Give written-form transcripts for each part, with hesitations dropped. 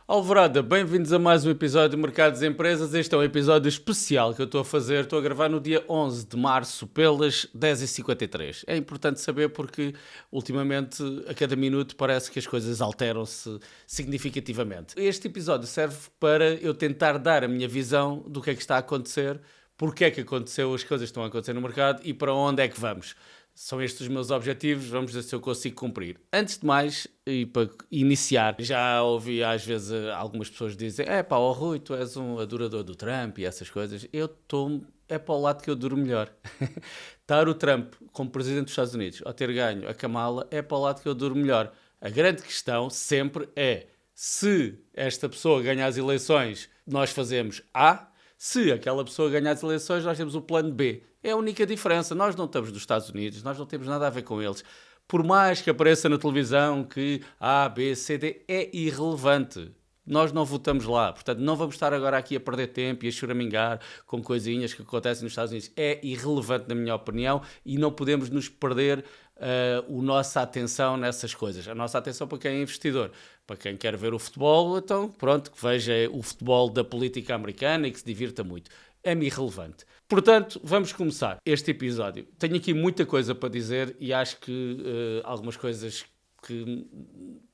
Alvorada, bem-vindos a mais um episódio de Mercados e Empresas. Este é um episódio especial que eu estou a fazer. Estou a gravar no dia 11 de março pelas 10h53. É importante saber porque, ultimamente, a cada minuto parece que as coisas alteram-se significativamente. Este episódio serve para eu tentar dar a minha visão do que é que está a acontecer, porque é que aconteceu, as coisas que estão a acontecer no mercado e para onde é que vamos. São estes os meus objetivos, vamos ver se eu consigo cumprir. Antes de mais, e para iniciar, já ouvi às vezes algumas pessoas dizem ó Rui, tu és um adorador do Trump e essas coisas. Eu estou, é para o lado que eu duro melhor. Estar o Trump como presidente dos Estados Unidos ou ter ganho a Kamala é para o lado que eu duro melhor. A grande questão sempre é, se esta pessoa ganha as eleições, nós fazemos A. Se aquela pessoa ganhar as eleições, nós temos o plano B. É a única diferença. Nós não estamos dos Estados Unidos, nós não temos nada a ver com eles. Por mais que apareça na televisão que A, B, C, D, é irrelevante. Nós não votamos lá. Portanto, não vamos estar agora aqui a perder tempo e a choramingar com coisinhas que acontecem nos Estados Unidos. É irrelevante, na minha opinião, e não podemos nos perder a nossa atenção nessas coisas. A nossa atenção para quem é investidor. Para quem quer ver o futebol, então pronto, que veja o futebol da política americana e que se divirta muito. É-me irrelevante. Portanto, vamos começar este episódio. Tenho aqui muita coisa para dizer e acho que algumas coisas que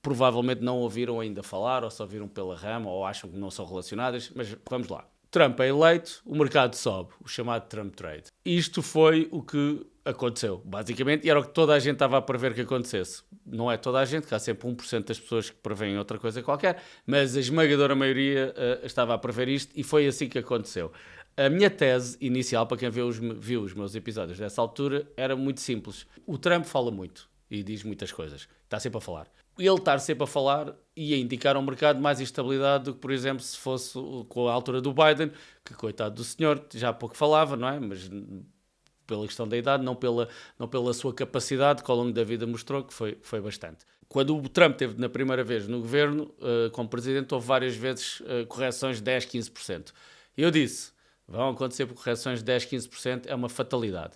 provavelmente não ouviram ainda falar, ou só viram pela rama, ou acham que não são relacionadas, mas vamos lá. Trump é eleito, o mercado sobe, o chamado Trump Trade. Isto foi o que aconteceu, basicamente, e era o que toda a gente estava a prever que acontecesse. Não é toda a gente, que há sempre 1% das pessoas que prevêem outra coisa qualquer, mas a esmagadora maioria estava a prever isto e foi assim que aconteceu. A minha tese inicial, para quem viu os meus episódios dessa altura, era muito simples. O Trump fala muito e diz muitas coisas, está sempre a falar. Ele estar sempre a falar ia indicar ao mercado mais instabilidade do que, por exemplo, se fosse com a altura do Biden, que coitado do senhor, já há pouco falava, não é? Mas pela questão da idade, não pela sua capacidade, que ao longo da vida mostrou que foi bastante. Quando o Trump esteve na primeira vez no governo, como presidente, houve várias vezes correções de 10, 15%. Eu disse, vão acontecer correções de 10, 15%, é uma fatalidade.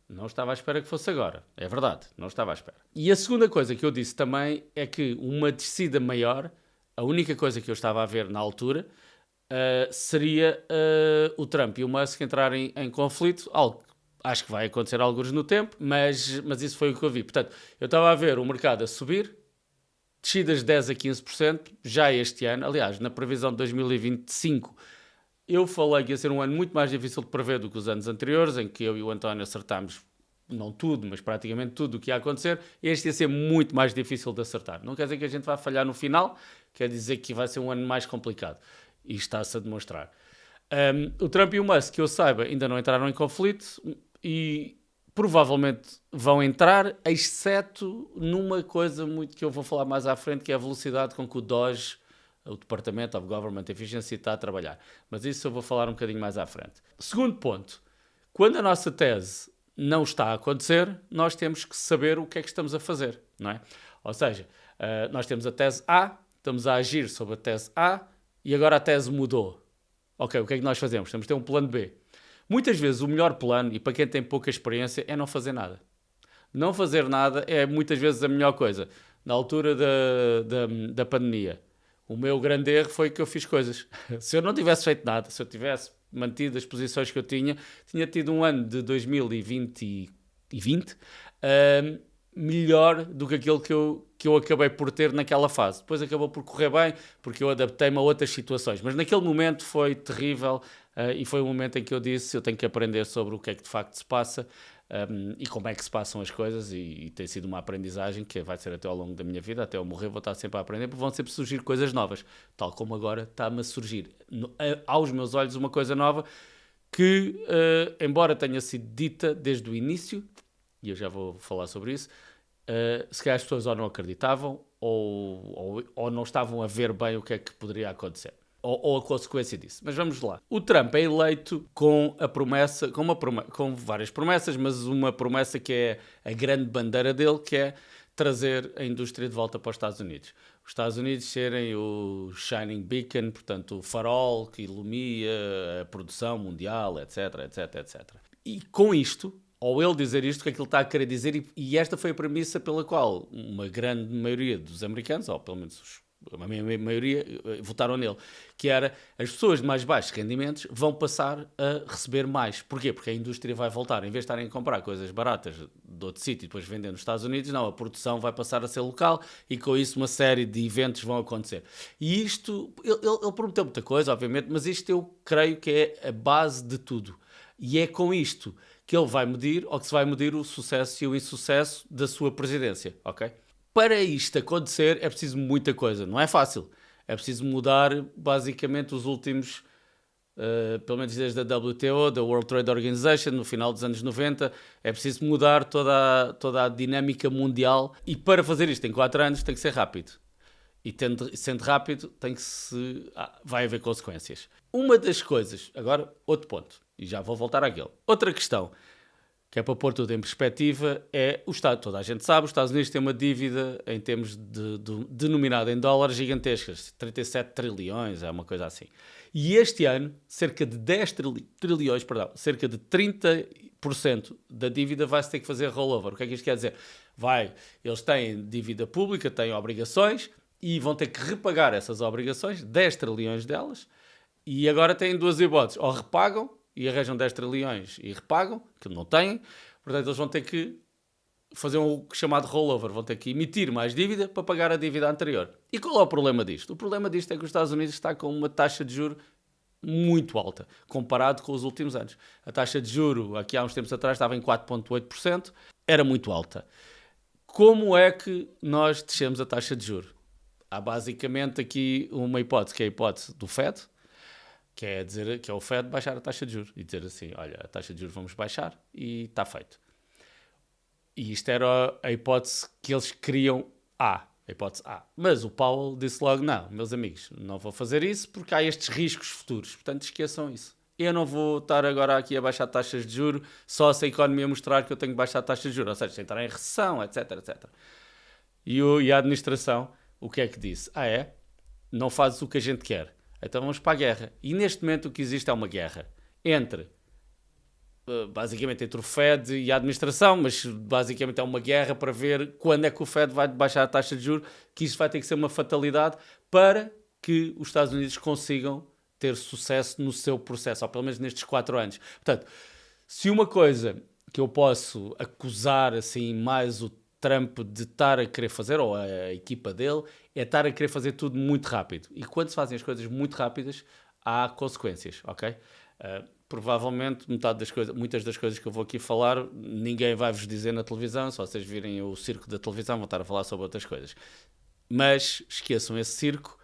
Não estava à espera que fosse agora. É verdade, não estava à espera. E a segunda coisa que eu disse também é que uma descida maior, a única coisa que eu estava a ver na altura, seria o Trump e o Musk entrarem em conflito, algo que acho que vai acontecer alguns no tempo, mas isso foi o que eu vi. Portanto, eu estava a ver o mercado a subir, descidas de 10 a 15% já este ano. Aliás, na previsão de 2025, eu falei que ia ser um ano muito mais difícil de prever do que os anos anteriores, em que eu e o António acertámos, não tudo, mas praticamente tudo o que ia acontecer. Este ia ser muito mais difícil de acertar. Não quer dizer que a gente vá falhar no final, quer dizer que vai ser um ano mais complicado. E está-se a demonstrar. O Trump e o Musk, que eu saiba, ainda não entraram em conflito e provavelmente vão entrar, exceto numa coisa muito que eu vou falar mais à frente, que é a velocidade com que o DOGE, o Department of Government Efficiency, está a trabalhar. Mas isso eu vou falar um bocadinho mais à frente. Segundo ponto, quando a nossa tese não está a acontecer, nós temos que saber o que é que estamos a fazer, não é? Ou seja, nós temos a tese A, estamos a agir sobre a tese A e agora a tese mudou. Ok, o que é que nós fazemos? Temos de ter um plano B. Muitas vezes o melhor plano, e para quem tem pouca experiência, é não fazer nada. Não fazer nada é muitas vezes a melhor coisa. Na altura da pandemia, o meu grande erro foi que eu fiz coisas. Se eu não tivesse feito nada, se eu tivesse mantido as posições que eu tinha tido um ano de 2020 melhor do que aquele que eu acabei por ter naquela fase. Depois acabou por correr bem, porque eu adaptei-me a outras situações. Mas naquele momento foi terrível e foi um momento em que eu disse, eu tenho que aprender sobre o que é que de facto se passa e como é que se passam as coisas e tem sido uma aprendizagem que vai ser até ao longo da minha vida, até eu morrer vou estar sempre a aprender, porque vão sempre surgir coisas novas, tal como agora está-me a surgir aos meus olhos uma coisa nova que, embora tenha sido dita desde o início, e eu já vou falar sobre isso, se calhar as pessoas ou não acreditavam ou não estavam a ver bem o que é que poderia acontecer. Ou a consequência disso. Mas vamos lá. O Trump é eleito com a promessa, com várias promessas, mas uma promessa que é a grande bandeira dele, que é trazer a indústria de volta para os Estados Unidos. Os Estados Unidos serem o shining beacon, portanto o farol que ilumina a produção mundial, etc, etc, etc. E com isto, ou ele dizer isto, que aquilo está a querer dizer, e esta foi a premissa pela qual uma grande maioria dos americanos, ou pelo menos a maioria votaram nele, que era as pessoas de mais baixos rendimentos vão passar a receber mais. Porquê? Porque a indústria vai voltar. Em vez de estarem a comprar coisas baratas de outro sítio e depois vender nos Estados Unidos, não, a produção vai passar a ser local e com isso uma série de eventos vão acontecer. E isto, ele prometeu muita coisa, obviamente, mas isto eu creio que é a base de tudo. E é com isto que ele vai medir, ou que se vai medir o sucesso e o insucesso da sua presidência, ok? Para isto acontecer é preciso muita coisa, não é fácil. É preciso mudar basicamente os últimos, pelo menos desde a WTO, da World Trade Organization, no final dos anos 90, é preciso mudar toda a dinâmica mundial e para fazer isto em 4 anos tem que ser rápido. E sendo rápido vai haver consequências. Uma das coisas, agora outro ponto, e já vou voltar àquele. Outra questão que é para pôr tudo em perspectiva, é o Estado. Toda a gente sabe, os Estados Unidos têm uma dívida em termos denominada em dólares gigantescas, 37 trilhões, é uma coisa assim. E este ano, cerca de 10 trilhões, cerca de 30% da dívida vai-se ter que fazer rollover. O que é que isto quer dizer? Eles têm dívida pública, têm obrigações, e vão ter que repagar essas obrigações, 10 trilhões delas, e agora têm duas hipóteses, ou repagam, e arranjam 10 trilhões e repagam, que não têm, portanto eles vão ter que fazer um chamado rollover, vão ter que emitir mais dívida para pagar a dívida anterior. E qual é o problema disto? O problema disto é que os Estados Unidos está com uma taxa de juros muito alta, comparado com os últimos anos. A taxa de juros, aqui há uns tempos atrás, estava em 4,8%, era muito alta. Como é que nós descemos a taxa de juros? Há basicamente aqui uma hipótese, que é a hipótese do Fed, que é o Fed baixar a taxa de juros e dizer assim, olha, a taxa de juros vamos baixar e está feito. E isto era a hipótese que eles queriam a hipótese A. Mas o Powell disse logo, não, meus amigos, não vou fazer isso porque há estes riscos futuros, portanto esqueçam isso. Eu não vou estar agora aqui a baixar taxas de juros só se a economia mostrar que eu tenho que baixar taxas de juros, ou seja, se entrar em recessão, etc, etc. E a administração, o que é que disse? Não fazes o que a gente quer. Então vamos para a guerra. E neste momento o que existe é uma guerra basicamente entre o Fed e a administração, mas basicamente é uma guerra para ver quando é que o Fed vai baixar a taxa de juros, que isso vai ter que ser uma fatalidade para que os Estados Unidos consigam ter sucesso no seu processo, ou pelo menos nestes 4 anos. Portanto, se uma coisa que eu posso acusar assim mais o Trump de estar a querer fazer, ou a equipa dele, é estar a querer fazer tudo muito rápido. E quando se fazem as coisas muito rápidas, há consequências, ok? Provavelmente muitas das coisas que eu vou aqui falar, ninguém vai vos dizer na televisão, se vocês virem o circo da televisão, vão estar a falar sobre outras coisas. Mas esqueçam esse circo,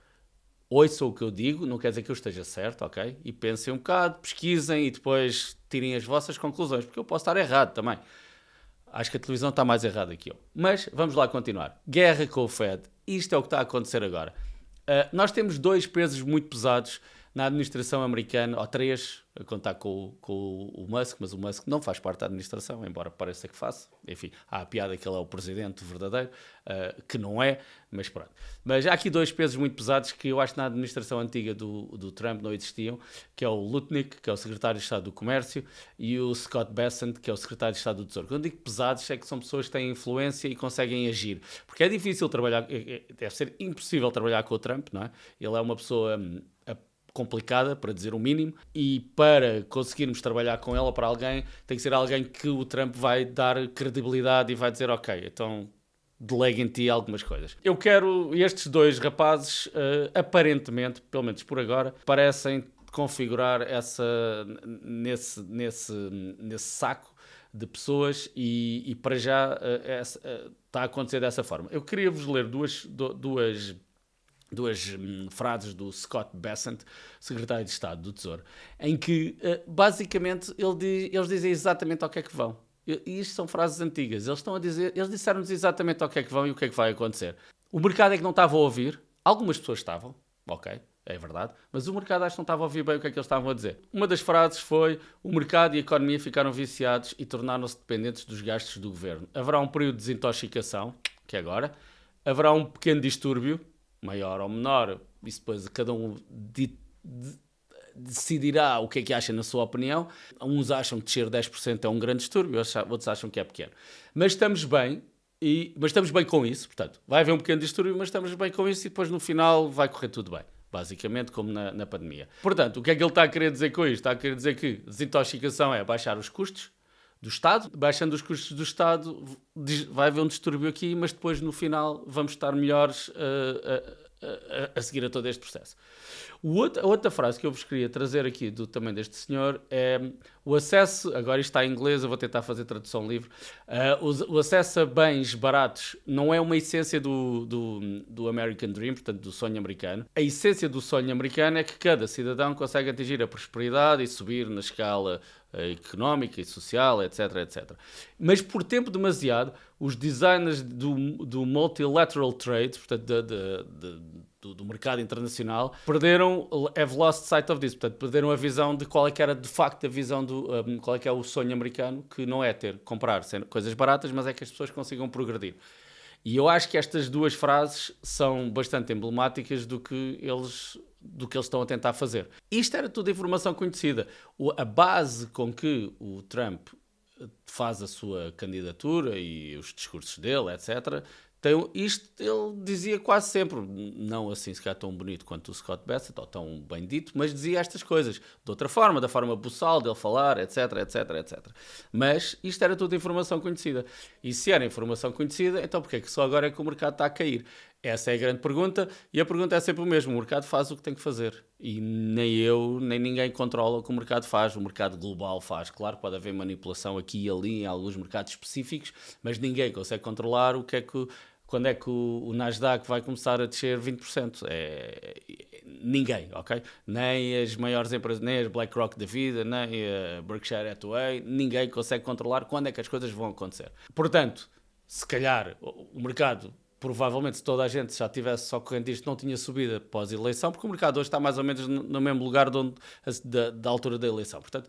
ouçam o que eu digo, não quer dizer que eu esteja certo, ok? E pensem um bocado, pesquisem e depois tirem as vossas conclusões, porque eu posso estar errado também. Acho que a televisão está mais errada que eu. Mas vamos lá continuar. Guerra com o Fed. Isto é o que está a acontecer agora. Nós temos 2 pesos muito pesados na administração americana, ou 3, a contar com o Musk, mas o Musk não faz parte da administração, embora pareça que faça. Enfim, há a piada que ele é o presidente verdadeiro, que não é, mas pronto. Mas há aqui 2 pesos muito pesados que eu acho que na administração antiga do Trump não existiam, que é o Lutnick, que é o secretário de Estado do Comércio, e o Scott Bessent, que é o secretário de Estado do Tesouro. Quando eu digo pesados, é que são pessoas que têm influência e conseguem agir. Porque é difícil trabalhar, deve ser impossível trabalhar com o Trump, não é? Ele é uma pessoa complicada, para dizer o mínimo, e para conseguirmos trabalhar com ela, para alguém, tem que ser alguém que o Trump vai dar credibilidade e vai dizer, ok, então delegue em ti algumas coisas. Eu quero, estes 2 rapazes, aparentemente, pelo menos por agora, parecem configurar nesse saco de pessoas e para já está a acontecer dessa forma. Eu queria vos ler duas frases do Scott Bessent, secretário de Estado do Tesouro, em que, basicamente, eles dizem exatamente ao que é que vão. E isto são frases antigas. Eles disseram-nos exatamente ao que é que vão e o que é que vai acontecer. O mercado é que não estava a ouvir. Algumas pessoas estavam, ok, é verdade, mas o mercado acho que não estava a ouvir bem o que é que eles estavam a dizer. Uma das frases foi: o mercado e a economia ficaram viciados e tornaram-se dependentes dos gastos do governo. Haverá um período de desintoxicação, que é agora. Haverá um pequeno distúrbio, maior ou menor, isso depois cada um decidirá o que é que acha na sua opinião. Uns acham que descer 10% é um grande distúrbio, outros acham que é pequeno. Mas estamos bem, Mas estamos bem com isso, portanto, vai haver um pequeno distúrbio, mas estamos bem com isso e depois no final vai correr tudo bem. Basicamente, como na pandemia. Portanto, o que é que ele está a querer dizer com isto? Está a querer dizer que desintoxicação é baixar os custos do Estado. Baixando os custos do Estado, vai haver um distúrbio aqui, mas depois no final vamos estar melhores a seguir a todo este processo. A outra frase que eu vos queria trazer aqui também deste senhor é o acesso, agora isto está em inglês, eu vou tentar fazer tradução livre, o acesso a bens baratos não é uma essência do American Dream, portanto do sonho americano. A essência do sonho americano é que cada cidadão consegue atingir a prosperidade e subir na escala económica e social, etc, etc. Mas por tempo demasiado, os designers do multilateral trade, portanto do mercado internacional, have lost sight of this, portanto perderam a visão de qual é que era de facto a visão qual é que é o sonho americano, que não é comprar coisas baratas, mas é que as pessoas consigam progredir. E eu acho que estas duas frases são bastante emblemáticas do que eles estão a tentar fazer. Isto era tudo informação conhecida. A base com que o Trump faz a sua candidatura e os discursos dele, etc., isto ele dizia quase sempre, não assim se calhar tão bonito quanto o Scott Bassett, ou tão bem dito, mas dizia estas coisas de outra forma, da forma buçal dele falar, etc, etc, etc. Mas isto era tudo informação conhecida. E se era informação conhecida, então porquê é que só agora é que o mercado está a cair? Essa é a grande pergunta, e a pergunta é sempre o mesmo: o mercado faz o que tem que fazer. E nem eu, nem ninguém controla o que o mercado faz. O mercado global faz. Claro que pode haver manipulação aqui e ali em alguns mercados específicos, mas ninguém consegue controlar quando é que o Nasdaq vai começar a descer 20%. Ninguém, ok? Nem as maiores empresas, nem as BlackRock da vida, nem a Berkshire Hathaway, ninguém consegue controlar quando é que as coisas vão acontecer. Portanto, se calhar o mercado, provavelmente, se toda a gente já tivesse só correndo isto, não tinha subida pós-eleição, porque o mercado hoje está mais ou menos no mesmo lugar da altura da eleição. Portanto,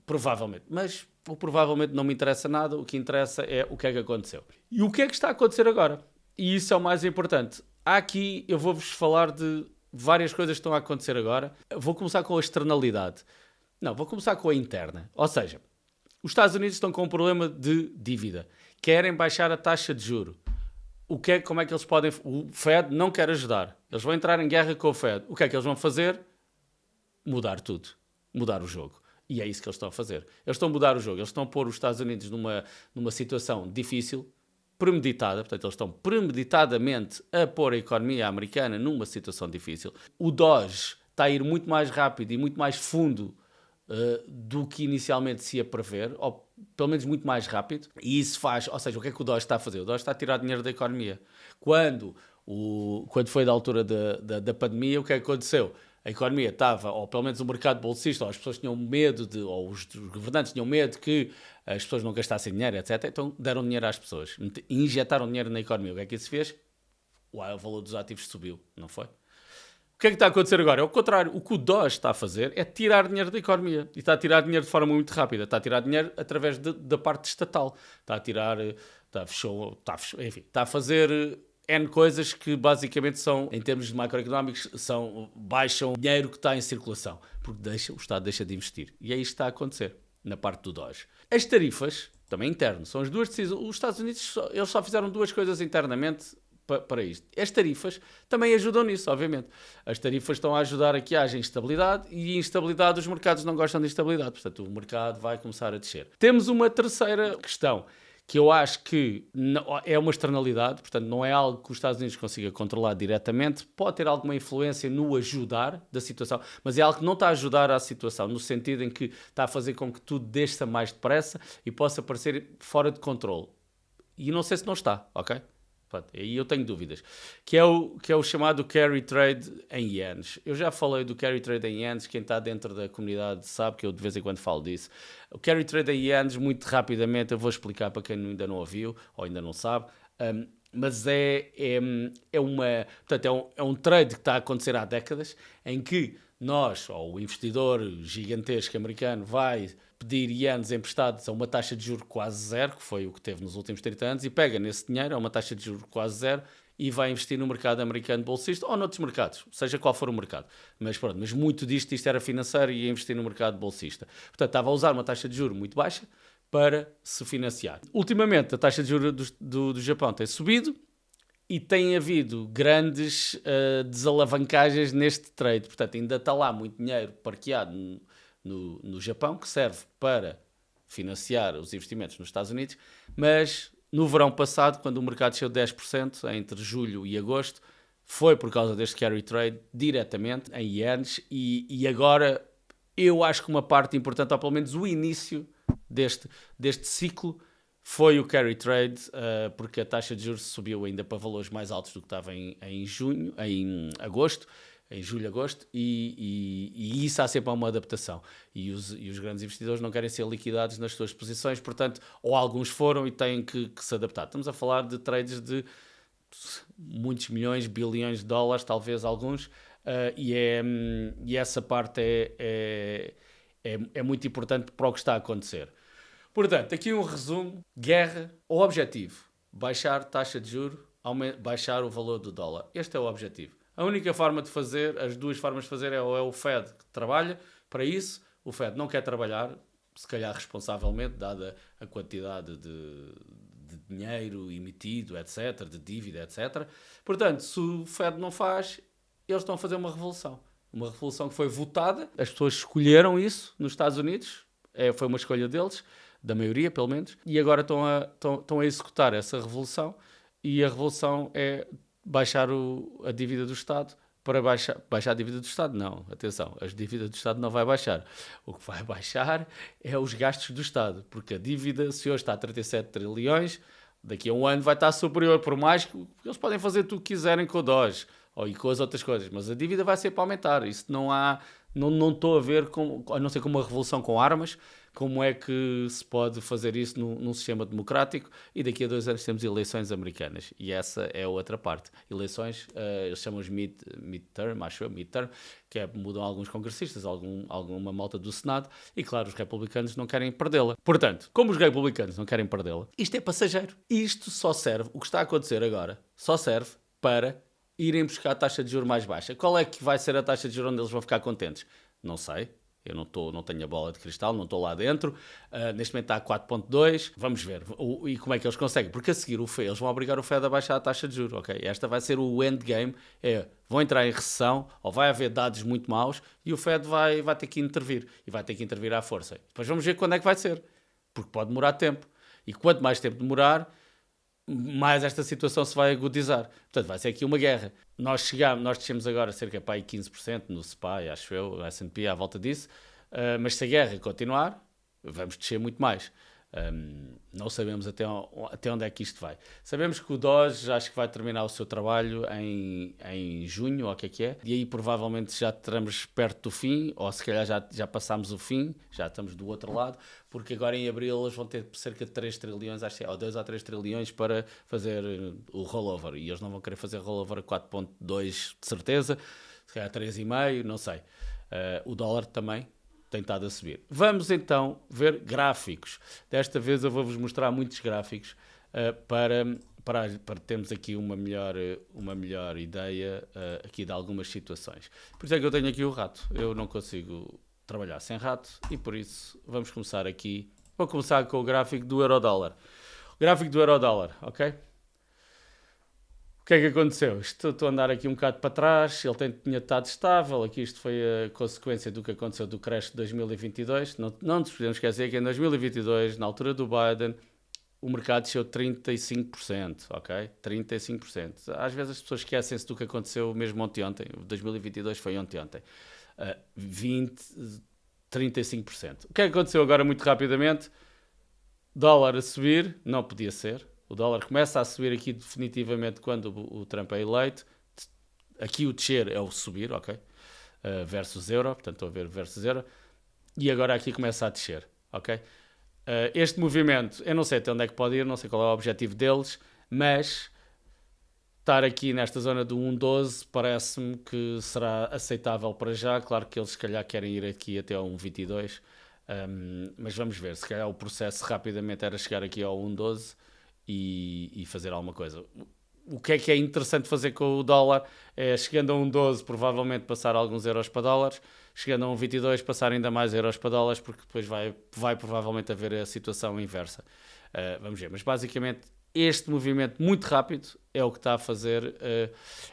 provavelmente. Mas provavelmente não me interessa nada. O que interessa é o que é que aconteceu. E o que é que está a acontecer agora? E isso é o mais importante. Aqui eu vou-vos falar de várias coisas que estão a acontecer agora. Vou começar com a externalidade. Não, vou começar com a interna. Ou seja, os Estados Unidos estão com um problema de dívida. Querem baixar a taxa de juro. Como é que eles podem... O Fed não quer ajudar. Eles vão entrar em guerra com o Fed. O que é que eles vão fazer? Mudar tudo. Mudar o jogo. E é isso que eles estão a fazer. Eles estão a mudar o jogo. Eles estão a pôr os Estados Unidos numa situação difícil, premeditada. Portanto, eles estão premeditadamente a pôr a economia americana numa situação difícil. O Doge está a ir muito mais rápido e muito mais fundo do que inicialmente se ia prever, ou pelo menos muito mais rápido. E isso faz... Ou seja, o que é que o Doge está a fazer? O Doge está a tirar dinheiro da economia. Quando foi da altura da pandemia, o que é que aconteceu? A economia estava, ou pelo menos o mercado bolsista, ou as pessoas tinham medo ou os governantes tinham medo que as pessoas não gastassem dinheiro, etc. Então deram dinheiro às pessoas, injetaram dinheiro na economia. O que é que isso fez? O valor dos ativos subiu, não foi? O que é que está a acontecer agora? É o contrário. O que o Doge está a fazer é tirar dinheiro da economia. E está a tirar dinheiro de forma muito rápida. Está a tirar dinheiro através da parte estatal. Está a tirar... Está a fazer... N coisas que basicamente são, em termos macroeconómicos, baixam o dinheiro que está em circulação, porque o Estado deixa de investir. E é isto que está a acontecer na parte do Doge. As tarifas, também interno, são as duas decisões. Os Estados Unidos eles só fizeram duas coisas internamente para isto. As tarifas também ajudam nisso, obviamente. As tarifas estão a ajudar a que haja instabilidade, e instabilidade, os mercados não gostam de instabilidade. Portanto, o mercado vai começar a descer. Temos uma terceira questão, que eu acho que é uma externalidade, portanto não é algo que os Estados Unidos consiga controlar diretamente, pode ter alguma influência no ajudar da situação, mas é algo que não está a ajudar à situação, no sentido em que está a fazer com que tudo desça mais depressa e possa parecer fora de controle. E não sei se não está, ok? Aí eu tenho dúvidas. Que é o chamado carry trade em ienes. Eu já falei do carry trade em ienes, quem está dentro da comunidade sabe que eu de vez em quando falo disso. O carry trade em ienes, muito rapidamente, eu vou explicar para quem ainda não ouviu ou ainda não sabe, mas é um trade que está a acontecer há décadas, em que nós, ou o investidor gigantesco americano, vai pedir ienes emprestados a uma taxa de juros quase zero, que foi o que teve nos últimos 30 anos, e pega nesse dinheiro, a uma taxa de juros quase zero, e vai investir no mercado americano bolsista ou noutros mercados, seja qual for o mercado. Mas pronto, muito isto era financeiro e ia investir no mercado bolsista. Portanto, estava a usar uma taxa de juros muito baixa para se financiar. Ultimamente, a taxa de juros do Japão tem subido e tem havido grandes desalavancagens neste trade. Portanto, ainda está lá muito dinheiro parqueado no Japão, que serve para financiar os investimentos nos Estados Unidos, mas no verão passado, quando o mercado desceu 10%, entre julho e agosto, foi por causa deste carry trade diretamente em ienes e agora eu acho que uma parte importante, ou pelo menos o início deste ciclo, foi o carry trade, porque a taxa de juros subiu ainda para valores mais altos do que estava em agosto, em julho, agosto, e isso há sempre uma adaptação. E os grandes investidores não querem ser liquidados nas suas posições, portanto, ou alguns foram e têm que se adaptar. Estamos a falar de trades de muitos milhões, bilhões de dólares, talvez alguns, e essa parte é muito importante para o que está a acontecer. Portanto, aqui um resumo: guerra, o objetivo, baixar taxa de juros, baixar o valor do dólar. Este é o objetivo. A única forma de fazer, as duas formas de fazer é o Fed que trabalha para isso. O Fed não quer trabalhar, se calhar responsavelmente, dada a quantidade de dinheiro emitido, etc., de dívida, etc. Portanto, se o Fed não faz, eles estão a fazer uma revolução. Uma revolução que foi votada, as pessoas escolheram isso nos Estados Unidos, foi uma escolha deles, da maioria pelo menos, e agora estão a executar essa revolução, e a revolução é baixar a dívida do Estado. Para baixar a dívida do Estado, não, atenção, a dívida do Estado não vai baixar. O que vai baixar é os gastos do Estado, porque a dívida, se hoje está a 37 trilhões, daqui a um ano vai estar superior, por mais que eles podem fazer tudo o que quiserem com o DOGE ou com as outras coisas, mas a dívida vai sempre aumentar. Isso não estou a ver, a não ser com uma revolução com armas, como é que se pode fazer isso num sistema democrático, e daqui a 2 anos temos eleições americanas, e essa é a outra parte. Eleições, eles chamam os midterm, que mudam alguns congressistas, alguma malta do Senado, e claro, os republicanos não querem perdê-la. Portanto, como os republicanos não querem perdê-la, isto é passageiro. Isto só serve, o que está a acontecer agora, só serve para irem buscar a taxa de juros mais baixa. Qual é que vai ser a taxa de juros onde eles vão ficar contentes? Não sei. Eu não tenho a bola de cristal, não estou lá dentro. Neste momento está a 4.2. Vamos ver. E como é que eles conseguem? Porque a seguir eles vão obrigar o Fed a baixar a taxa de juros. Okay? Esta vai ser o endgame. Vão entrar em recessão, ou vai haver dados muito maus, e o Fed vai ter que intervir. E vai ter que intervir à força. Depois vamos ver quando é que vai ser. Porque pode demorar tempo. E quanto mais tempo demorar, mais esta situação se vai agudizar. Portanto, vai ser aqui uma guerra. Nós descemos agora cerca de 15% no SPY, acho eu, no S&P, à volta disso, mas se a guerra continuar, vamos descer muito mais. Não sabemos até onde é que isto vai. Sabemos que o DOGE acho que vai terminar o seu trabalho em junho, ou o que é, e aí provavelmente já estaremos perto do fim, ou se calhar já passámos o fim, já estamos do outro lado, porque agora em abril eles vão ter cerca de 3 trilhões, acho que ou 2 ou 3 trilhões para fazer o rollover, e eles não vão querer fazer rollover a 4.2 de certeza, se calhar 3,5, não sei. O dólar também tem estado a subir. Vamos então ver gráficos. Desta vez eu vou-vos mostrar muitos gráficos para termos aqui uma melhor ideia aqui de algumas situações. Por isso é que eu tenho aqui o rato. Eu não consigo trabalhar sem rato e por isso vamos começar aqui. Vou começar com o gráfico do euro-dólar. O gráfico do euro-dólar, ok? O que é que aconteceu? Estou a andar aqui um bocado para trás, ele tinha estado estável, aqui isto foi a consequência do que aconteceu do crash de 2022, não nos podemos esquecer que em 2022, na altura do Biden, o mercado desceu 35%, ok? 35%. Às vezes as pessoas esquecem-se do que aconteceu mesmo ontem, 2022 foi ontem. 35%. O que é que aconteceu agora muito rapidamente? Dólar a subir, não podia ser. O dólar começa a subir aqui definitivamente quando o Trump é eleito. Aqui o descer é o subir, ok? Versus euro, portanto estou a ver versus euro. E agora aqui começa a descer, ok? Este movimento, eu não sei até onde é que pode ir, não sei qual é o objetivo deles, mas estar aqui nesta zona do 1.12 parece-me que será aceitável para já. Claro que eles se calhar querem ir aqui até ao 1.22, mas vamos ver. Se calhar o processo rapidamente era chegar aqui ao 1.12 e fazer alguma coisa. o que é interessante fazer com o dólar é, chegando a 1,12, provavelmente passar alguns euros para dólares, chegando a 1,22, passar ainda mais euros para dólares, porque depois vai provavelmente haver a situação inversa. Vamos ver, mas basicamente este movimento muito rápido é o que está a fazer,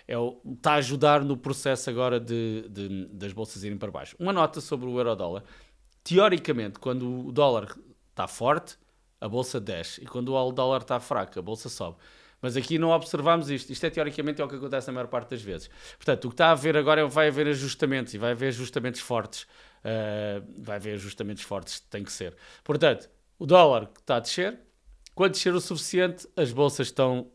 está a ajudar no processo agora das bolsas irem para baixo. Uma nota sobre o euro-dólar. Teoricamente, quando o dólar está forte, a bolsa desce. E quando o dólar está fraco, a bolsa sobe. Mas aqui não observamos isto. Isto é teoricamente é o que acontece na maior parte das vezes. Portanto, o que está a haver agora é vai haver ajustamentos. E vai haver ajustamentos fortes. Vai haver ajustamentos fortes, tem que ser. Portanto, o dólar está a descer. Quando descer o suficiente, as bolsas estão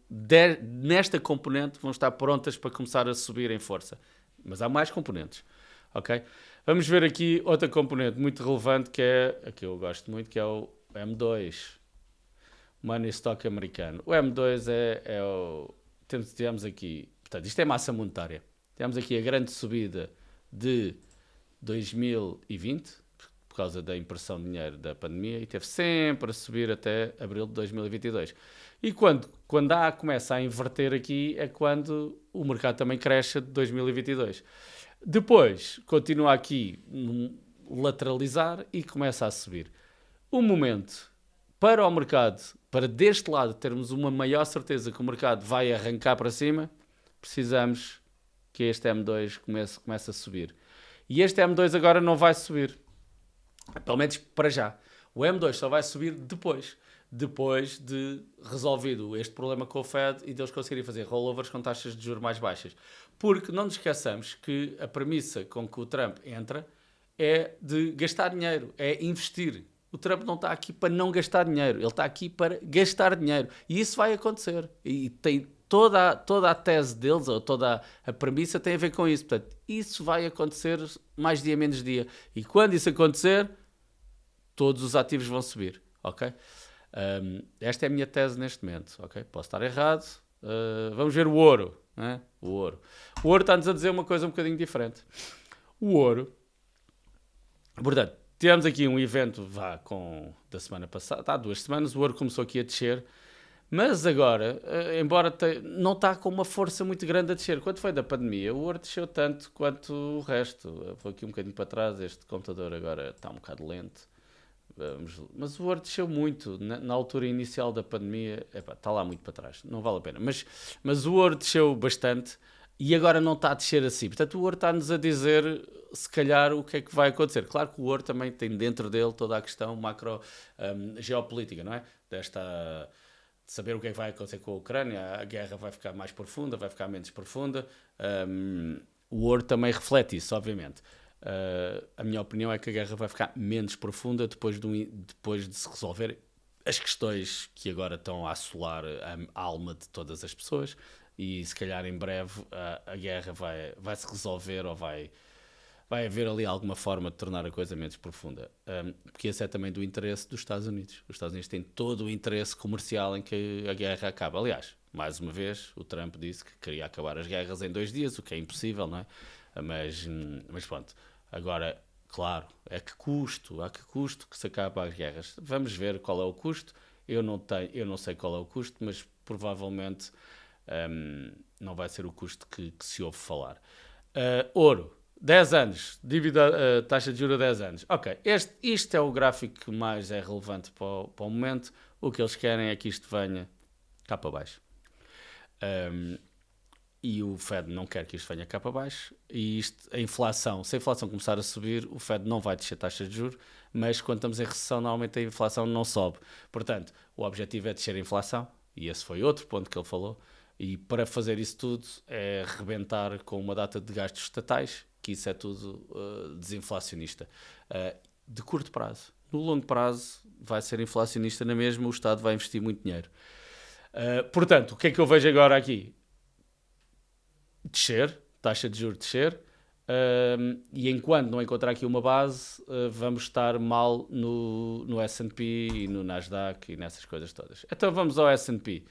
nesta componente, vão estar prontas para começar a subir em força. Mas há mais componentes. Ok? Vamos ver aqui outra componente muito relevante que é a que eu gosto muito, que é o M2, Money Stock americano. O M2 é o... Temos aqui... Portanto, isto é massa monetária. Temos aqui a grande subida de 2020, por causa da impressão de dinheiro da pandemia, e teve sempre a subir até abril de 2022. E quando começa a inverter aqui, é quando o mercado também cresce de 2022. Depois, continua aqui lateralizar e começa a subir. O momento para o mercado, para deste lado termos uma maior certeza que o mercado vai arrancar para cima, precisamos que este M2 comece a subir. E este M2 agora não vai subir. Pelo menos para já. O M2 só vai subir depois de resolvido este problema com o Fed e deles conseguirem fazer rollovers com taxas de juros mais baixas. Porque não nos esqueçamos que a premissa com que o Trump entra é de gastar dinheiro, é investir. O Trump não está aqui para não gastar dinheiro, ele está aqui para gastar dinheiro. E isso vai acontecer. E tem toda a tese deles, ou toda a premissa tem a ver com isso. Portanto, isso vai acontecer mais dia menos dia. E quando isso acontecer, todos os ativos vão subir. Ok? Esta é a minha tese neste momento. Ok? Posso estar errado. Vamos ver o ouro. Né? O ouro está-nos a dizer uma coisa um bocadinho diferente. O ouro... Portanto, tivemos aqui um evento da semana passada, há 2 semanas, o ouro começou aqui a descer, mas agora, embora não está com uma força muito grande a descer. Quando foi da pandemia, o ouro desceu tanto quanto o resto. Vou aqui um bocadinho para trás, este computador agora está um bocado lento. Mas o ouro desceu muito. Na altura inicial da pandemia, está lá muito para trás, não vale a pena. Mas o ouro desceu bastante e agora não está a descer assim. Portanto, o ouro está-nos a dizer, se calhar, o que é que vai acontecer. Claro que o ouro também tem dentro dele toda a questão geopolítica, não é? De saber o que é que vai acontecer com a Ucrânia. A guerra vai ficar mais profunda, vai ficar menos profunda. O ouro também reflete isso, obviamente. A minha opinião é que a guerra vai ficar menos profunda depois de se resolver as questões que agora estão a assolar a alma de todas as pessoas, e se calhar em breve a guerra vai se resolver, ou vai haver ali alguma forma de tornar a coisa menos profunda, porque esse é também do interesse dos Estados Unidos. Os Estados Unidos têm todo o interesse comercial em que a guerra acabe. Aliás, mais uma vez, o Trump disse que queria acabar as guerras em 2 dias, o que é impossível, não é? Mas pronto, agora, claro, a que custo que se acaba as guerras? Vamos ver qual é o custo. Eu não sei qual é o custo, mas provavelmente não vai ser o custo que se ouve falar. Ouro, 10 anos, dívida, taxa de juros a 10 anos. Ok, isto é o gráfico que mais é relevante para o momento. O que eles querem é que isto venha cá para baixo. E o Fed não quer que isto venha cá para baixo, e se a inflação começar a subir, o Fed não vai descer taxas de juros, mas quando estamos em recessão, normalmente a inflação não sobe. Portanto, o objetivo é descer a inflação, e esse foi outro ponto que ele falou, e para fazer isso tudo é rebentar com uma data de gastos estatais, que isso é tudo desinflacionista. De curto prazo. No longo prazo vai ser inflacionista na mesma, o Estado vai investir muito dinheiro. Portanto, o que é que eu vejo agora aqui? Descer, taxa de juros descer, e enquanto não encontrar aqui uma base, vamos estar mal no S&P e no Nasdaq e nessas coisas todas. Então vamos ao S&P,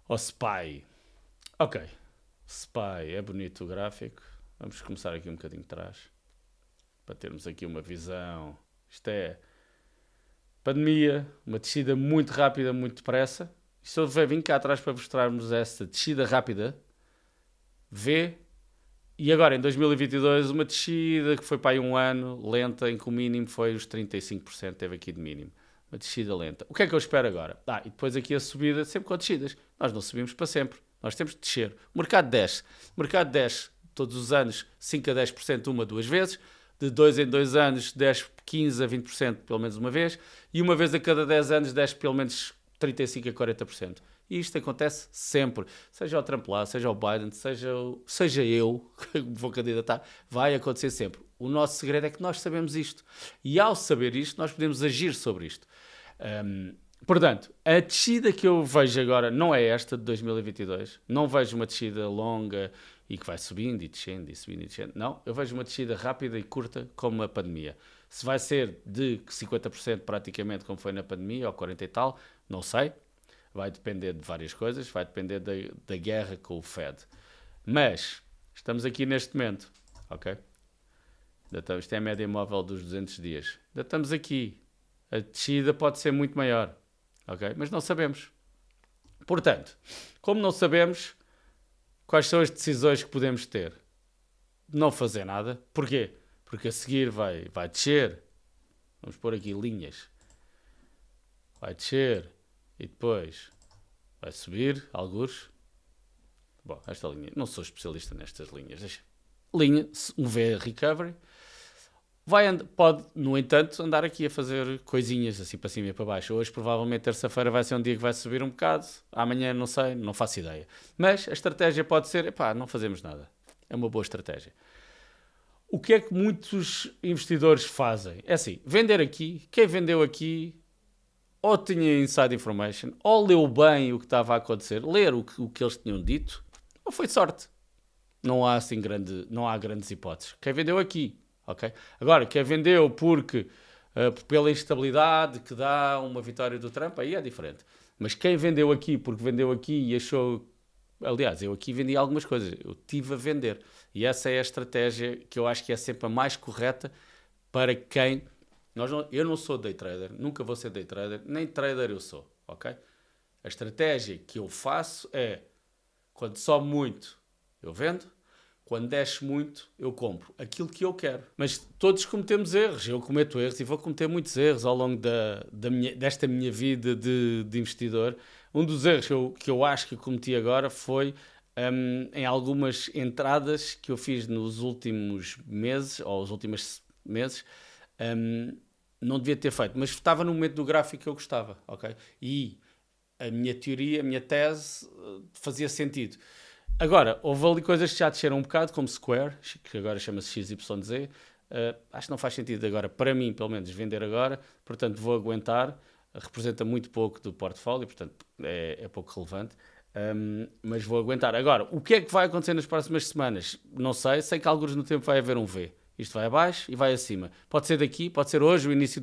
ao SPY. Ok, SPY, é bonito o gráfico. Vamos começar aqui um bocadinho de trás, para termos aqui uma visão. Isto é pandemia, uma descida muito rápida, muito depressa. Se eu vim cá atrás para mostrarmos essa descida rápida, vê, e agora em 2022 uma descida que foi para aí um ano, lenta, em que o mínimo foi os 35%, teve aqui de mínimo. Uma descida lenta. O que é que eu espero agora? E depois aqui a subida, sempre com descidas. Nós não subimos para sempre. Nós temos de descer. O mercado desce. O mercado desce todos os anos 5 a 10% uma, duas vezes. De 2 em 2 anos desce 15 a 20% pelo menos uma vez. E uma vez a cada 10 anos desce pelo menos 35 a 40%. E isto acontece sempre. Seja o Trump lá, seja o Biden, seja eu que vou candidatar, vai acontecer sempre. O nosso segredo é que nós sabemos isto. E ao saber isto, nós podemos agir sobre isto. Portanto, a descida que eu vejo agora não é esta de 2022. Não vejo uma descida longa e que vai subindo e descendo e subindo e descendo. Não, eu vejo uma descida rápida e curta como a pandemia. Se vai ser de 50% praticamente como foi na pandemia, ou 40% e tal, não sei. Vai depender de várias coisas, vai depender da guerra com o Fed. Mas, estamos aqui neste momento, ok? Isto é a média móvel dos 200 dias. Ainda estamos aqui. A descida pode ser muito maior, ok? Mas não sabemos. Portanto, como não sabemos, quais são as decisões que podemos ter? Não fazer nada. Porquê? Porque a seguir vai descer. Vamos pôr aqui linhas. Vai descer. E depois vai subir, algures. Bom, esta linha, não sou especialista nestas linhas. Linha, um V recovery. Pode, no entanto, andar aqui a fazer coisinhas assim para cima e para baixo. Hoje, provavelmente, terça-feira vai ser um dia que vai subir um bocado. Amanhã, não sei, não faço ideia. Mas a estratégia pode ser, não fazemos nada. É uma boa estratégia. O que é que muitos investidores fazem? É assim, vender aqui, quem vendeu aqui ou tinha inside information, ou leu bem o que estava a acontecer, ler o que eles tinham dito, ou foi sorte. Não há grandes hipóteses. Quem vendeu aqui, ok? Agora, quem vendeu pela instabilidade que dá uma vitória do Trump, aí é diferente. Mas quem vendeu aqui porque vendeu aqui e achou... Aliás, eu aqui vendi algumas coisas. Eu tive a vender. E essa é a estratégia que eu acho que é sempre a mais correta para quem... Eu não sou day trader, nunca vou ser day trader, nem trader eu sou, ok? A estratégia que eu faço é, quando sobe muito, eu vendo, quando desce muito, eu compro aquilo que eu quero. Mas todos cometemos erros, eu cometo erros e vou cometer muitos erros ao longo desta minha vida de investidor. Um dos erros que eu acho que cometi agora foi em algumas entradas que eu fiz nos últimos meses, ou os últimos meses, não devia ter feito, mas estava no momento do gráfico que eu gostava, ok? E a minha teoria, a minha tese fazia sentido. Agora, houve ali coisas que já desceram um bocado, como Square, que agora chama-se XYZ. Acho que não faz sentido agora, para mim, pelo menos, vender agora. Portanto, vou aguentar. Representa muito pouco do portfólio, portanto, é pouco relevante. Mas vou aguentar. Agora, o que é que vai acontecer nas próximas semanas? Não sei. Sei que alguns no tempo vai haver um V. Isto vai abaixo e vai acima. Pode ser daqui, pode ser hoje o início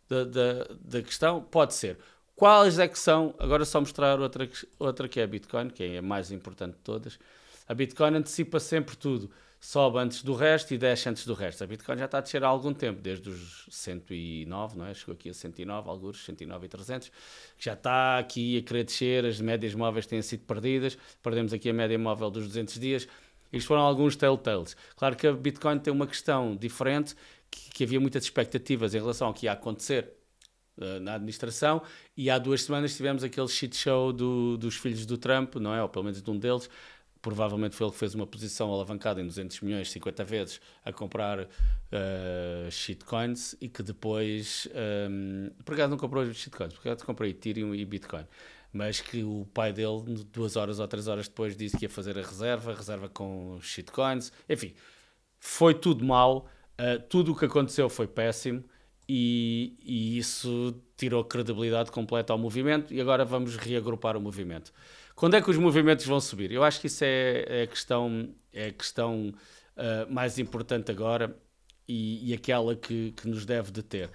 da questão, pode ser. Quais é que são? Agora só mostrar outra que é a Bitcoin, que é a mais importante de todas. A Bitcoin antecipa sempre tudo. Sobe antes do resto e desce antes do resto. A Bitcoin já está a descer há algum tempo, desde os 109, não é? Chegou aqui a 109, alguns 109 e 300. Já está aqui a querer descer, as médias móveis têm sido perdidas. Perdemos aqui a média móvel dos 200 dias. Isto foram alguns telltales. Claro que a Bitcoin tem uma questão diferente, que havia muitas expectativas em relação ao que ia acontecer na administração, e há 2 semanas tivemos aquele shit show dos filhos do Trump, não é? Ou pelo menos de um deles. Provavelmente foi ele que fez uma posição alavancada em 200 milhões, 50 vezes, a comprar shitcoins, e que depois... por acaso não comprou shitcoins, por acaso comprou Ethereum e Bitcoin. Mas que o pai dele, 2 horas ou 3 horas depois, disse que ia fazer a reserva com shitcoins. Enfim, foi tudo mau, tudo o que aconteceu foi péssimo, e isso tirou credibilidade completa ao movimento, e agora vamos reagrupar o movimento. Quando é que os movimentos vão subir? Eu acho que isso é a questão mais importante agora, e aquela que nos deve deter.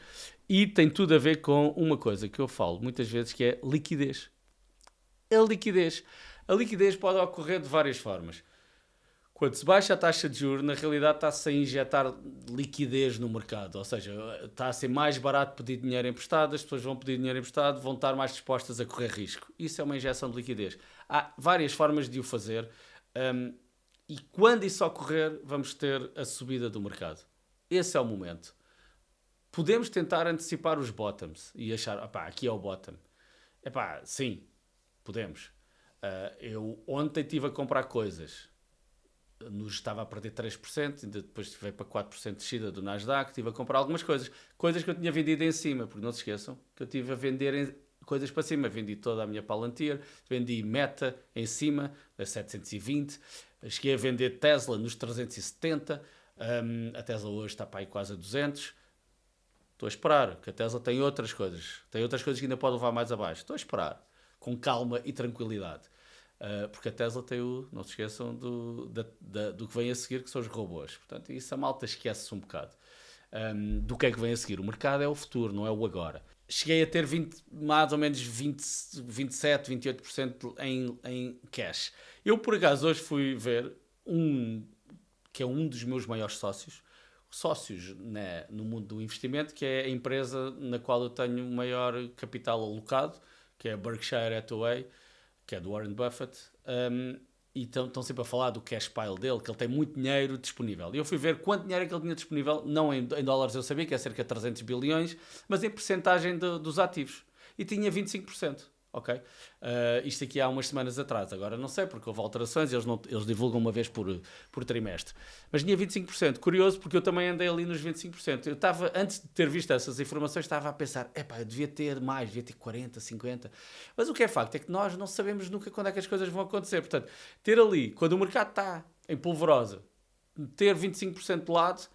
E tem tudo a ver com uma coisa que eu falo muitas vezes, que é liquidez. A liquidez pode ocorrer de várias formas. Quando se baixa a taxa de juros, na realidade está-se a injetar liquidez no mercado, ou seja, está a ser mais barato pedir dinheiro emprestado, as pessoas vão pedir dinheiro emprestado, vão estar mais dispostas a correr risco. Isso é uma injeção de liquidez. Há várias formas de o fazer, e quando isso ocorrer, vamos ter a subida do mercado. Esse é o momento. Podemos tentar antecipar os bottoms e achar, aqui é o bottom. Sim, podemos. Eu ontem estive a comprar coisas. Estava a perder 3%, depois veio para 4% de descida do Nasdaq, estive a comprar algumas coisas que eu tinha vendido em cima, porque não se esqueçam que eu estive a vender coisas para cima, vendi toda a minha Palantir, vendi Meta em cima, a 720, cheguei a vender Tesla nos 370, a Tesla hoje está para aí quase a 200, estou a esperar, que a Tesla tem outras coisas que ainda pode levar mais abaixo, estou a esperar, com calma e tranquilidade. Porque a Tesla tem não se esqueçam do que vem a seguir, que são os robôs. Portanto, isso a malta esquece-se um bocado. Do que é que vem a seguir. O mercado é o futuro, não é o agora. Cheguei a ter mais ou menos 27, 28% em cash. Eu, por acaso, hoje fui ver que é um dos meus maiores sócios, né, no mundo do investimento, que é a empresa na qual eu tenho maior capital alocado, que é a Berkshire Hathaway, que é do Warren Buffett, e estão sempre a falar do cash pile dele, que ele tem muito dinheiro disponível. E eu fui ver quanto dinheiro é que ele tinha disponível, não em dólares eu sabia, que é cerca de 300 bilhões, mas em percentagem dos ativos. E tinha 25%. Ok? Isto aqui há umas semanas atrás, agora não sei, porque houve alterações, eles divulgam uma vez por trimestre. Mas tinha 25%. Curioso, porque eu também andei ali nos 25%. Eu estava, antes de ter visto essas informações, estava a pensar, eu devia ter mais, devia ter 40, 50. Mas o que é facto é que nós não sabemos nunca quando é que as coisas vão acontecer. Portanto, ter ali, quando o mercado está em polvorosa, ter 25% de lado,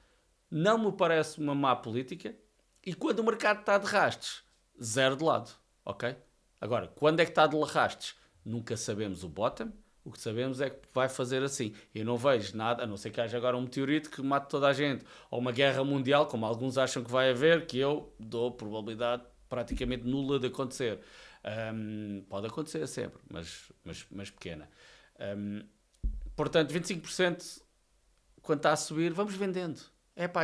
não me parece uma má política. E quando o mercado está de rastes, 0 de lado. Ok? Agora, quando é que está de arrastes? Nunca sabemos o bottom. O que sabemos é que vai fazer assim. Eu não vejo nada, a não ser que haja agora um meteorito que mate toda a gente. Ou uma guerra mundial, como alguns acham que vai haver, que eu dou probabilidade praticamente nula de acontecer. Pode acontecer sempre, mas pequena. Portanto, 25%, quando está a subir, vamos vendendo.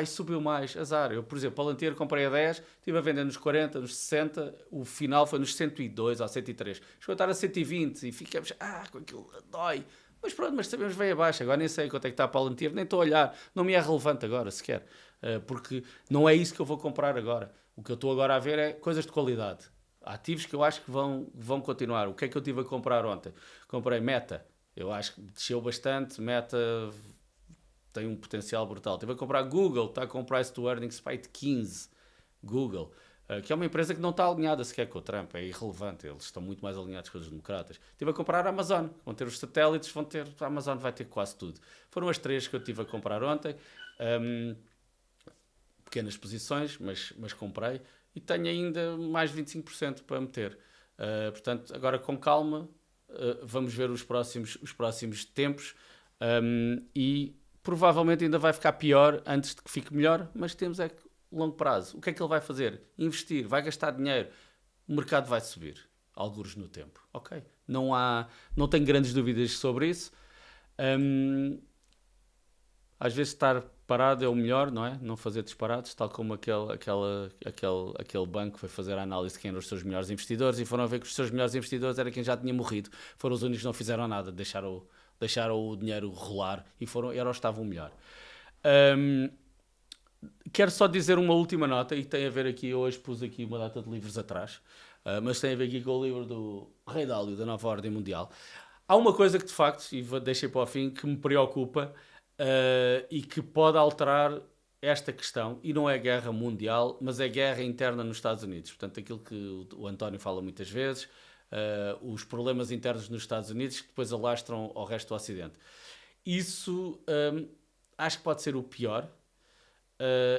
Isso subiu mais, azar. Eu, por exemplo, Palantir comprei a 10, estive a vender nos 40, nos 60, o final foi nos 102 ou 103. Chegou a estar a 120 e ficamos, com aquilo dói. Mas pronto, mas sabemos veio abaixo. Agora nem sei quanto é que está a Palantir, nem estou a olhar. Não me é relevante agora, sequer. Porque não é isso que eu vou comprar agora. O que eu estou agora a ver é coisas de qualidade. Ativos que eu acho que vão continuar. O que é que eu tive a comprar ontem? Comprei Meta. Eu acho que desceu bastante. Meta tem um potencial brutal. Estive a comprar Google, está com um price to earnings de 15. Google, que é uma empresa que não está alinhada sequer com o Trump, é irrelevante, eles estão muito mais alinhados com os democratas. Estive a comprar a Amazon, vão ter os satélites, a Amazon vai ter quase tudo. Foram as 3 que eu estive a comprar ontem, pequenas posições, mas comprei, e tenho ainda mais 25% para meter. Portanto, agora com calma, vamos ver os próximos tempos, e provavelmente ainda vai ficar pior antes de que fique melhor, mas temos longo prazo. O que é que ele vai fazer? Investir, vai gastar dinheiro, o mercado vai subir, algures no tempo, ok? Não tenho grandes dúvidas sobre isso. Às vezes estar parado é o melhor, não é? Não fazer disparates, tal como aquele banco foi fazer a análise de quem eram os seus melhores investidores e foram a ver que os seus melhores investidores era quem já tinha morrido. Foram os únicos que não fizeram nada, deixaram o dinheiro rolar e estavam melhor. Quero só dizer uma última nota, e tem a ver aqui, hoje pus aqui uma data de livros atrás, mas tem a ver aqui com o livro do Rei Dálio, da Nova Ordem Mundial. Há uma coisa que de facto, e deixei para o fim, que me preocupa e que pode alterar esta questão, e não é guerra mundial, mas é guerra interna nos Estados Unidos. Portanto, aquilo que o António fala muitas vezes, os problemas internos nos Estados Unidos que depois alastram ao resto do Ocidente. Isso acho que pode ser o pior,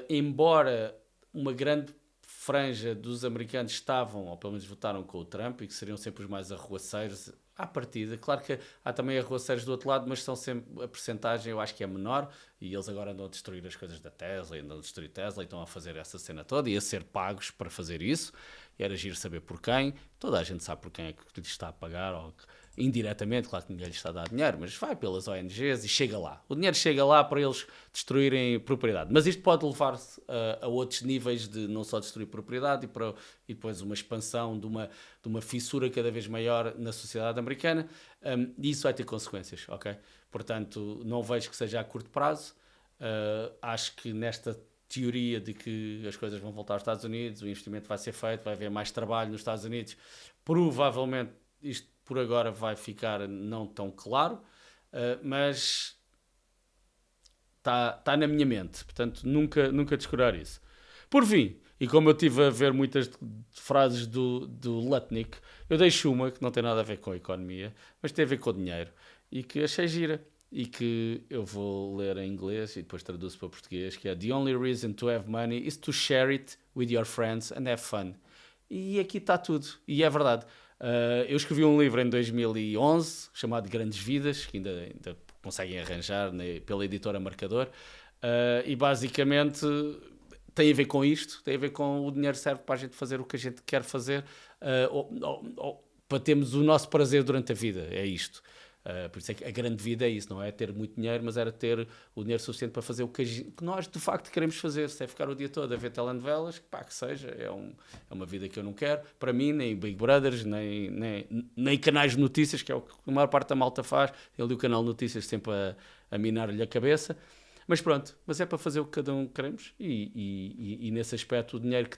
embora uma grande franja dos americanos estavam, ou pelo menos votaram com o Trump, e que seriam sempre os mais arruaceiros à partida. Claro que há também arruaceiros do outro lado, mas são sempre, a percentagem eu acho que é menor, e eles agora andam a destruir as coisas da Tesla, andam a destruir Tesla, e estão a fazer essa cena toda, e a ser pagos para fazer isso. E era giro saber por quem. Toda a gente sabe por quem é que lhes está a pagar, ou indiretamente, claro que ninguém lhes está a dar dinheiro, mas vai pelas ONGs e chega lá. O dinheiro chega lá para eles destruírem propriedade. Mas isto pode levar-se a outros níveis de não só destruir propriedade e depois uma expansão de uma fissura cada vez maior na sociedade americana, e isso vai ter consequências, ok? Portanto, não vejo que seja a curto prazo. Acho que nesta teoria de que as coisas vão voltar aos Estados Unidos, o investimento vai ser feito, vai haver mais trabalho nos Estados Unidos, provavelmente isto por agora vai ficar não tão claro, mas está na minha mente, portanto nunca descurar isso. Por fim, e como eu estive a ver muitas frases do Lutnick, eu deixo uma que não tem nada a ver com a economia, mas tem a ver com o dinheiro, e que achei gira, e que eu vou ler em inglês e depois traduzo para português, que é "The only reason to have money is to share it with your friends and have fun." E aqui está tudo, e é verdade. Eu escrevi um livro em 2011 chamado Grandes Vidas, que ainda conseguem arranjar pela editora Marcador, e basicamente tem a ver com isto, tem a ver com o dinheiro serve para a gente fazer o que a gente quer fazer, para termos o nosso prazer durante a vida, é isto. Por isso é que a grande vida é isso, não é ter muito dinheiro, mas era ter o dinheiro suficiente para fazer o que nós de facto queremos fazer. Se é ficar o dia todo a ver telenovelas, pá, que seja, é uma vida que eu não quero. Para mim, nem Big Brothers, nem canais de notícias, que é o que a maior parte da malta faz. Ele e o canal de notícias sempre a minar-lhe a cabeça. Mas pronto, mas é para fazer o que cada um queremos, e nesse aspecto o dinheiro que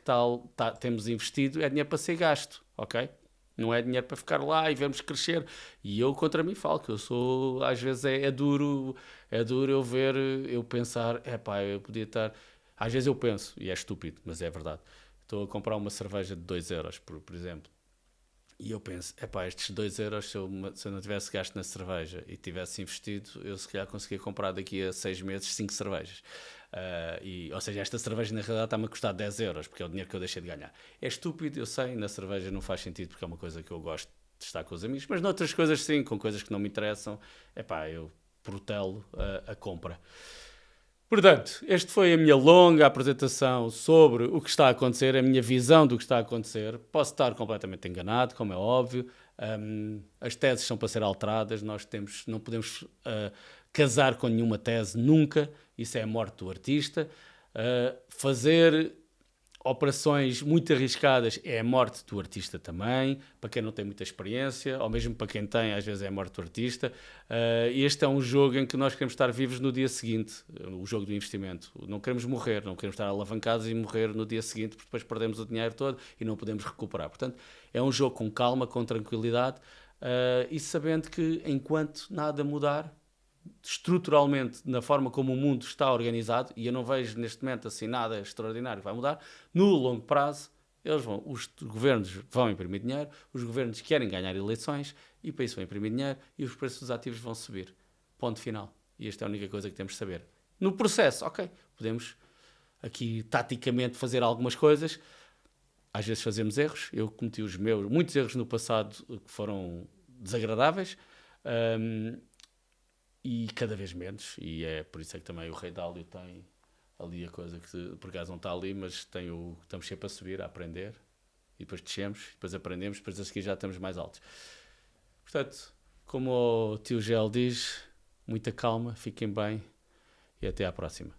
temos investido é dinheiro para ser gasto, ok? Não é dinheiro para ficar lá e vermos crescer. E eu contra mim falo, que eu sou, às vezes é duro eu ver, eu pensar, pá, eu podia estar... Às vezes eu penso, e é estúpido, mas é verdade, estou a comprar uma cerveja de 2€, por exemplo, e eu penso, pá, estes 2€, se eu não tivesse gasto na cerveja e tivesse investido, eu se calhar conseguia comprar daqui a 6 meses 5 cervejas. Ou seja, esta cerveja na realidade está-me a custar 10€, porque é o dinheiro que eu deixei de ganhar. É estúpido, eu sei, na cerveja não faz sentido porque é uma coisa que eu gosto de estar com os amigos, mas noutras coisas sim, com coisas que não me interessam, pá, eu protelo a compra. Portanto, esta foi a minha longa apresentação sobre o que está a acontecer, a minha visão do que está a acontecer. Posso estar completamente enganado, como é óbvio. As teses são para ser alteradas, não podemos casar com nenhuma tese nunca, isso é a morte do artista. Fazer operações muito arriscadas é a morte do artista também, para quem não tem muita experiência, ou mesmo para quem tem, às vezes é a morte do artista. Este é um jogo em que nós queremos estar vivos no dia seguinte, o jogo do investimento. Não queremos morrer, não queremos estar alavancados e morrer no dia seguinte, porque depois perdemos o dinheiro todo e não podemos recuperar. Portanto, é um jogo com calma, com tranquilidade, e sabendo que enquanto nada mudar, estruturalmente na forma como o mundo está organizado, e eu não vejo neste momento assim nada extraordinário que vai mudar, no longo prazo os governos vão imprimir dinheiro, os governos querem ganhar eleições e para isso vão imprimir dinheiro e os preços dos ativos vão subir. Ponto final. E esta é a única coisa que temos de saber. No processo, ok, podemos aqui taticamente fazer algumas coisas, às vezes fazemos erros, eu cometi muitos erros no passado que foram desagradáveis, e cada vez menos, e é por isso é que também o Rei Dálio tem ali a coisa que por acaso não está ali, mas estamos sempre a subir, a aprender, e depois descemos, depois aprendemos, depois a seguir já estamos mais altos. Portanto, como o tio Gel diz, muita calma, fiquem bem e até à próxima.